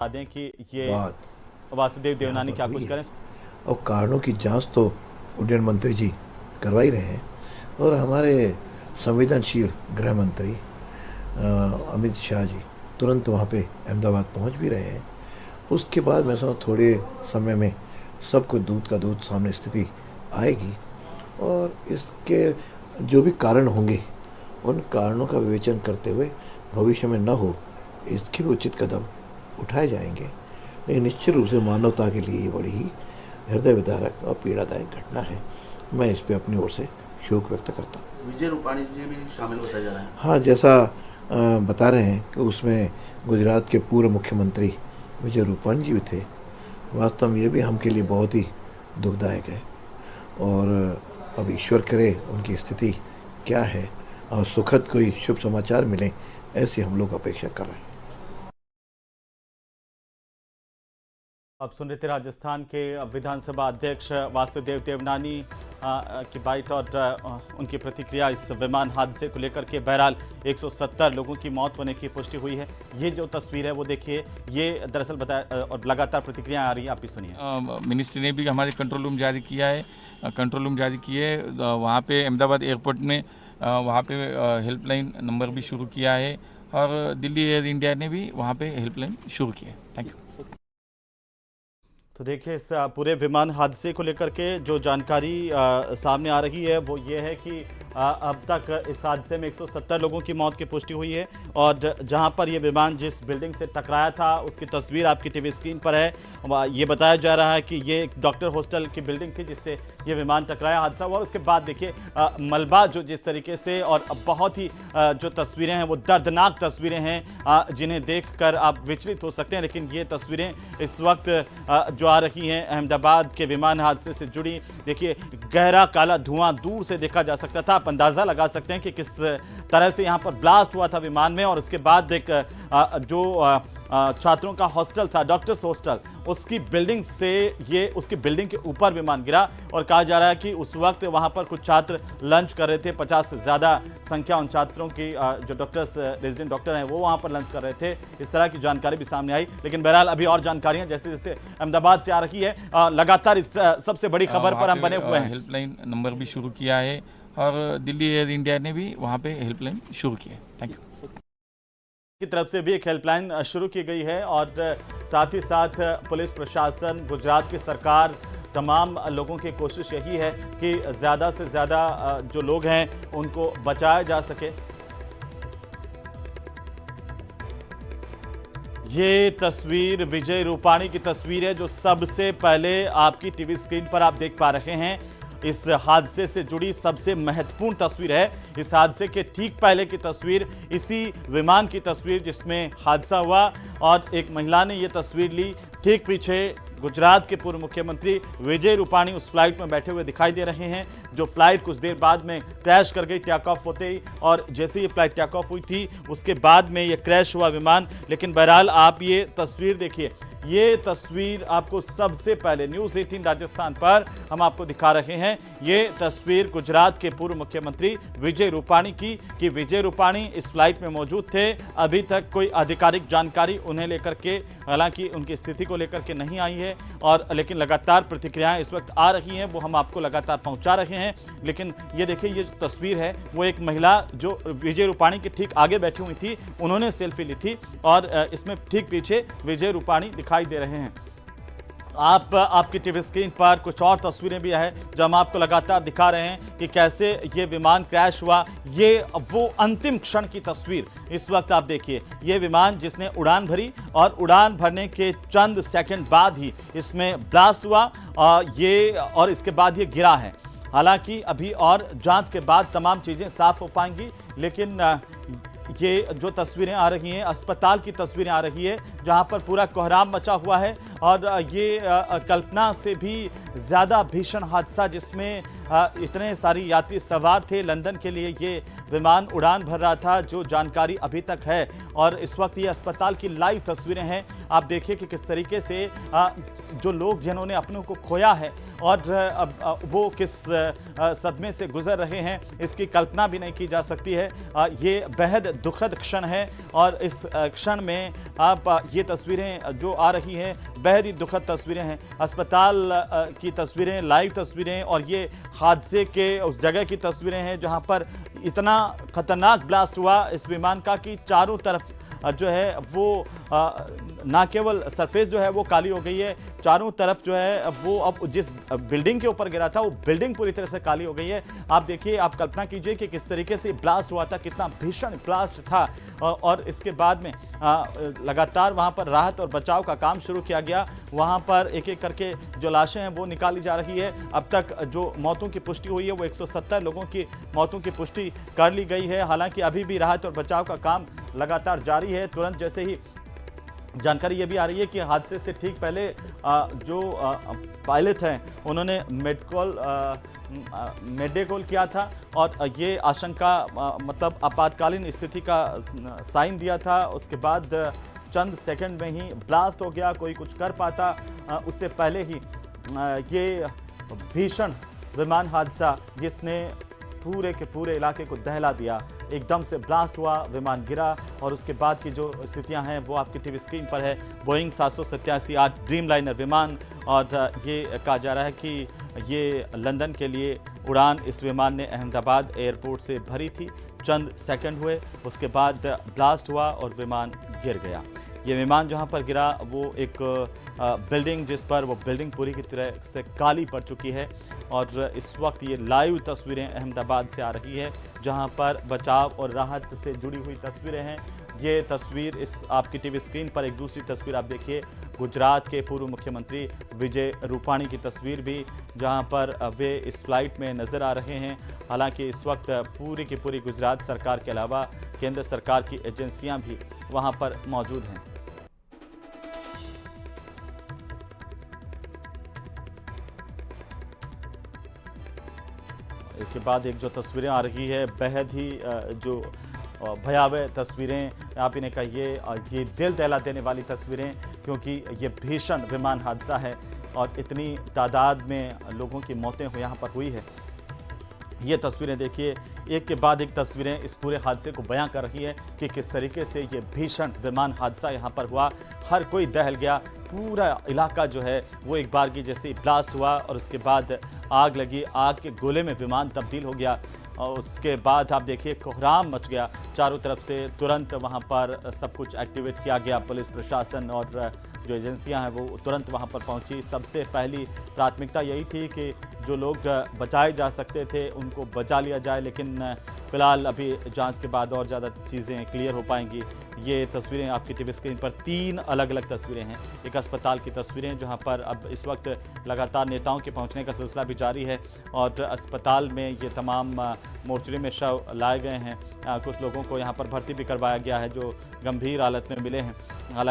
बता दें कि ये बात वासुदेव यहाँ देवनानी पर क्या हुई कुछ है करें। और कारणों की जांच तो उड्डयन मंत्री जी करवा ही रहे हैं और हमारे संवेदनशील गृह मंत्री अमित शाह जी तुरंत वहाँ पे अहमदाबाद पहुँच भी रहे हैं। उसके बाद मैं समझ थोड़े समय में सबको दूध का दूध सामने स्थिति आएगी और इसके जो भी कारण होंगे उन कारणों का विवेचन करते हुए भविष्य में न हो इसके भी उचित कदम उठाए जाएंगे। लेकिन निश्चित रूप से मानवता के लिए ये बड़ी ही हृदय विदारक और पीड़ादायक घटना है। मैं इस पे अपनी ओर से शोक व्यक्त करता हूँ। विजय रूपाणी जी भी शामिल होता जा रहा है। हाँ, जैसा बता रहे हैं कि उसमें गुजरात के पूर्व मुख्यमंत्री विजय रूपाणी जी भी थे। वास्तव में ये भी हम के लिए बहुत ही दुखदायक है और अब ईश्वर करे उनकी स्थिति क्या है और सुखद कोई शुभ समाचार मिले ऐसी हम लोग अपेक्षा कर रहे हैं। अब सुन रहे थे राजस्थान के विधानसभा अध्यक्ष वासुदेव देवनानी की बाइट और उनकी प्रतिक्रिया इस विमान हादसे को लेकर के। बहरहाल 170 लोगों की मौत होने की पुष्टि हुई है। ये जो तस्वीर है वो देखिए, ये दरअसल बताया और लगातार प्रतिक्रिया आ रही है, आप भी सुनिए। मिनिस्ट्री ने भी हमारे कंट्रोल रूम जारी किया है, कंट्रोल रूम जारी किए। वहाँ पे अहमदाबाद एयरपोर्ट में वहाँ पे हेल्पलाइन नंबर भी शुरू किया है और दिल्ली एयर इंडिया ने भी वहाँ पे हेल्पलाइन शुरू किया है। Thank you. तो देखिए, इस पूरे विमान हादसे को लेकर के जो जानकारी सामने आ रही है वो ये है कि अब तक इस हादसे में 170 लोगों की मौत की पुष्टि हुई है और जहां पर ये विमान जिस बिल्डिंग से टकराया था उसकी तस्वीर आपकी टीवी स्क्रीन पर है। ये बताया जा रहा है कि ये एक डॉक्टर हॉस्टल की बिल्डिंग थी जिससे ये विमान टकराया, हादसा हुआ। उसके बाद देखिए मलबा जो जिस तरीके से, और बहुत ही जो तस्वीरें हैं वो दर्दनाक तस्वीरें हैं जिन्हें देखकर आप विचलित हो सकते हैं। लेकिन ये तस्वीरें इस वक्त जो आ रही हैं अहमदाबाद के विमान हादसे से जुड़ी, देखिए गहरा काला धुआं दूर से देखा जा सकता था। आप अंदाजा लगा सकते हैं कि किस तरह से यहां पर ब्लास्ट हुआ था विमान में। और उसके बाद एक जो छात्रों का हॉस्टल था, डॉक्टर्स हॉस्टल, उसकी बिल्डिंग से ये उसकी बिल्डिंग के ऊपर विमान गिरा और कहा जा रहा है कि उस वक्त वहां पर कुछ छात्र लंच कर रहे थे। 50 से ज्यादा संख्या उन छात्रों की जो डॉक्टर्स रेजिडेंट डॉक्टर हैं वो वहां पर लंच कर रहे थे। इस तरह की जानकारी भी सामने आई। लेकिन बहरहाल अभी और जानकारियां जैसे जैसे अहमदाबाद से आ रही है, लगातार इस सबसे बड़ी खबर पर हम बने हुए हैं। हेल्पलाइन नंबर भी शुरू किया है और दिल्ली एयर इंडिया ने भी वहाँ पे हेल्पलाइन शुरू की है। Thank you. की तरफ से भी एक हेल्पलाइन शुरू की गई है और साथ ही साथ पुलिस प्रशासन, गुजरात की सरकार, तमाम लोगों की कोशिश यही है कि ज़्यादा से ज़्यादा जो लोग हैं उनको बचाया जा सके। ये तस्वीर विजय रूपाणी की तस्वीर है जो सबसे पहले आपकी टीवी स्क्रीन पर आप देख पा रहे हैं। इस हादसे से जुड़ी सबसे महत्वपूर्ण तस्वीर है। इस हादसे के ठीक पहले की तस्वीर, इसी विमान की तस्वीर जिसमें हादसा हुआ, और एक महिला ने यह तस्वीर ली। ठीक पीछे गुजरात के पूर्व मुख्यमंत्री विजय रूपाणी उस फ्लाइट में बैठे हुए दिखाई दे रहे हैं जो फ्लाइट कुछ देर बाद में क्रैश कर गई टेक ऑफ होते ही। और जैसे ये फ्लाइट टेक ऑफ हुई थी उसके बाद में ये क्रैश हुआ विमान। लेकिन बहरहाल आप ये तस्वीर देखिए, ये तस्वीर आपको सबसे पहले न्यूज़ 18 राजस्थान पर हम आपको दिखा रहे हैं। ये तस्वीर गुजरात के पूर्व मुख्यमंत्री विजय रूपाणी की, कि विजय रूपाणी इस फ्लाइट में मौजूद थे। अभी तक कोई आधिकारिक जानकारी उन्हें लेकर के, हालांकि उनकी स्थिति को लेकर के नहीं आई है, और लेकिन लगातार प्रतिक्रियाएं इस वक्त आ रही हैं, वो हम आपको लगातार पहुंचा रहे हैं। लेकिन ये देखिए, ये जो तस्वीर है वो एक महिला जो विजय रूपाणी के ठीक आगे बैठी हुई थी, उन्होंने सेल्फी ली थी और इसमें ठीक पीछे विजय रूपाणी दिखाई दे रहे हैं। आपकी टीवी स्क्रीन पर कुछ और तस्वीरें भी है जो हम आपको लगातार दिखा रहे हैं कि कैसे ये विमान क्रैश हुआ। ये वो अंतिम क्षण की तस्वीर इस वक्त आप देखिए। ये विमान जिसने उड़ान भरी और उड़ान भरने के चंद सेकंड बाद ही इसमें ब्लास्ट हुआ और इसके बाद ये गिरा है। हालांकि अभी और जांच के बाद तमाम चीजें साफ हो पाएंगी। लेकिन ये जो तस्वीरें आ रही हैं, अस्पताल की तस्वीरें आ रही है जहां पर पूरा कोहराम मचा हुआ है और ये कल्पना से भी ज़्यादा भीषण हादसा जिसमें इतने सारी यात्री सवार थे। लंदन के लिए ये विमान उड़ान भर रहा था, जो जानकारी अभी तक है। और इस वक्त ये अस्पताल की लाइव तस्वीरें हैं। आप देखिए कि किस तरीके से जो लोग जिन्होंने अपनों को खोया है और वो किस सदमे से गुजर रहे हैं, इसकी कल्पना भी नहीं की जा सकती है। ये बेहद दुखद क्षण है और इस क्षण में आप ये तस्वीरें जो आ रही हैं बेहद ही दुखद तस्वीरें हैं। अस्पताल की तस्वीरें, लाइव तस्वीरें और ये हादसे के उस जगह की तस्वीरें हैं जहां पर इतना खतरनाक ब्लास्ट हुआ इस विमान का कि चारों तरफ जो है वो ना केवल सरफेस जो है वो काली हो गई है, चारों तरफ जो है वो अब जिस बिल्डिंग के ऊपर गिरा था वो बिल्डिंग पूरी तरह से काली हो गई है। आप देखिए, आप कल्पना कीजिए कि किस तरीके से ब्लास्ट हुआ था, कितना भीषण ब्लास्ट था। और इसके बाद में लगातार वहां पर राहत और बचाव का काम शुरू किया गया। वहां पर एक एक करके जो लाशें हैं वो निकाली जा रही है। अब तक जो मौतों की पुष्टि हुई है वो 170 लोगों की मौतों की पुष्टि कर ली गई है। हालांकि अभी भी राहत और बचाव का काम लगातार जारी है। तुरंत जैसे ही जानकारी ये भी आ रही है कि हादसे से ठीक पहले जो पायलट हैं उन्होंने मेडे कॉल किया था और ये आशंका मतलब आपातकालीन स्थिति का साइन दिया था। उसके बाद चंद सेकंड में ही ब्लास्ट हो गया। कोई कुछ कर पाता उससे पहले ही ये भीषण विमान हादसा जिसने पूरे के पूरे इलाके को दहला दिया, एकदम से ब्लास्ट हुआ, विमान गिरा। और उसके बाद की जो स्थितियां हैं वो आपकी टीवी स्क्रीन पर है। बोइंग 787-8 ड्रीमलाइनर विमान, और ये कहा जा रहा है कि ये लंदन के लिए उड़ान इस विमान ने अहमदाबाद एयरपोर्ट से भरी थी। चंद सेकंड हुए, उसके बाद ब्लास्ट हुआ और विमान गिर गया। ये विमान जहां पर गिरा वो एक बिल्डिंग, जिस पर वो बिल्डिंग पूरी की तरह से काली पड़ चुकी है। और इस वक्त ये लाइव तस्वीरें अहमदाबाद से आ रही है जहां पर बचाव और राहत से जुड़ी हुई तस्वीरें हैं। ये तस्वीर इस आपकी टीवी स्क्रीन पर एक दूसरी तस्वीर आप देखिए, गुजरात के पूर्व मुख्यमंत्री विजय रूपाणी की तस्वीर भी, जहां पर वे इस फ्लाइट में नज़र आ रहे हैं। हालांकि इस वक्त पूरी की पूरी गुजरात सरकार के अलावा केंद्र सरकार की एजेंसियां भी वहां पर मौजूद हैं। इसके बाद एक जो तस्वीरें आ रही है बेहद ही जो भयावह तस्वीरें, आप इन्हें कहिए ये दिल दहला देने वाली तस्वीरें, क्योंकि ये भीषण विमान हादसा है और इतनी तादाद में लोगों की मौतें यहाँ पर हुई है। ये तस्वीरें देखिए, एक के बाद एक तस्वीरें इस पूरे हादसे को बयां कर रही है कि किस तरीके से ये भीषण विमान हादसा यहाँ पर हुआ। हर कोई दहल गया, पूरा इलाका जो है वो एक बार की जैसे ब्लास्ट हुआ और उसके बाद आग लगी, आग के गोले में विमान तब्दील हो गया। और उसके बाद आप देखिए कोहराम मच गया चारों तरफ से। तुरंत वहाँ पर सब कुछ एक्टिवेट किया गया, पुलिस प्रशासन और जो एजेंसियां हैं वो तुरंत वहाँ पर पहुँची। सबसे पहली प्राथमिकता यही थी कि जो लोग बचाए जा सकते थे उनको बचा लिया जाए, लेकिन फिलहाल अभी जांच के बाद और ज़्यादा चीज़ें क्लियर हो पाएंगी। ये तस्वीरें आपकी टीवी स्क्रीन पर 3 अलग अलग तस्वीरें हैं। एक अस्पताल की तस्वीरें जहां पर अब इस वक्त लगातार नेताओं के पहुंचने का सिलसिला भी जारी है और अस्पताल में ये तमाम मोर्चरी में शव लाए गए हैं। कुछ लोगों को यहां पर भर्ती भी करवाया गया है जो गंभीर हालत में मिले हैं। हालांकि